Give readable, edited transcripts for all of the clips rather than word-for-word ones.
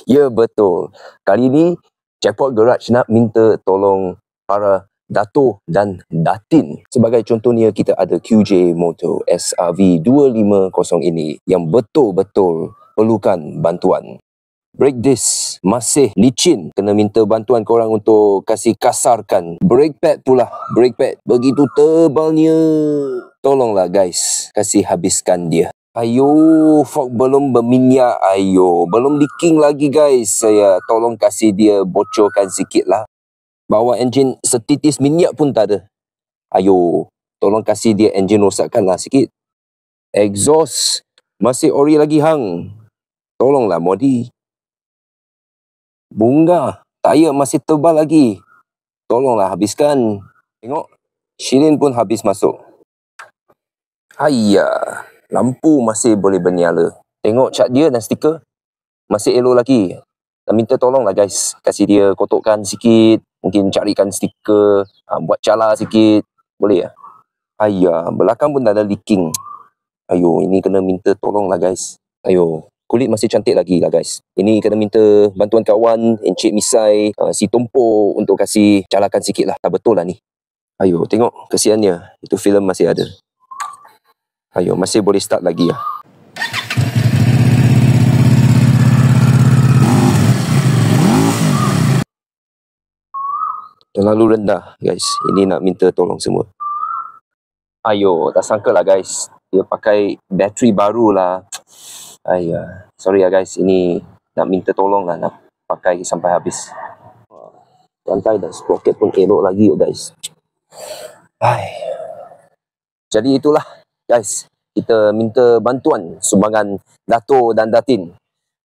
Ya, betul. Kali ni Jackpot Garage nak minta tolong para dato dan datin. Sebagai contohnya, kita ada QJ Motor SRV 250 ini yang betul-betul perlukan bantuan. Brake disc masih licin, kena minta bantuan korang untuk kasih kasarkan. Brake pad pula, brake pad begitu tebalnya. Tolonglah guys, kasih habiskan dia. Ayo, fork belum berminyak, ayo. Belum leaking lagi guys. Saya tolong kasih dia bocorkan sikit lah. Bawa enjin setitis minyak pun tak ada. Ayo, tolong kasih dia enjin rosakkan lah sikit. Exhaust masih ori lagi hang. Tolonglah modi. Bunga, tayar masih tebal lagi. Tolonglah habiskan. Tengok, silin pun habis masuk. Hayya, lampu masih boleh bernyala. Tengok cat dia dan stiker masih elok lagi. Dan minta tolonglah guys, kasih dia kotakkan sikit. Mungkin carikan stiker, buat cala sikit. Boleh ya? Hayya, belakang pun dah ada leaking. Ayo, ini kena minta tolonglah guys. Ayo, kulit masih cantik lagi lah guys. Ini kena minta bantuan kawan, Encik Misai, si Tompo untuk kasih calakan sikit lah. Tak betul lah ni. Ayo, tengok kesiannya. Itu filem masih ada. Ayo, masih boleh start lagi lah. Terlalu rendah guys. Ini nak minta tolong semua. Ayo, tak sangka lah guys. Dia pakai bateri baru lah. Ayah, sorry ya guys. Ini nak minta tolong lah. Nak pakai sampai habis. Rantai dan sprocket pun elok lagi guys. Jadi itulah guys. Kita minta bantuan sumbangan dato dan datin.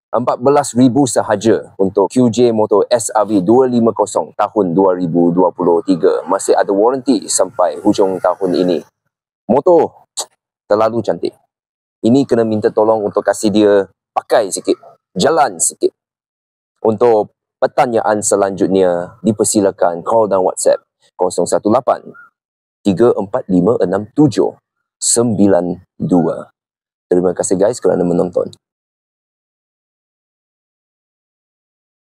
14,000 sahaja untuk QJ Motor SRV 250 tahun 2023. Masih ada warranty sampai hujung tahun ini. Motor terlalu cantik. Ini kena minta tolong untuk kasih dia pakai sikit, jalan sikit. Untuk pertanyaan selanjutnya, dipersilakan call dan WhatsApp 018 3456792. Terima kasih guys kerana menonton.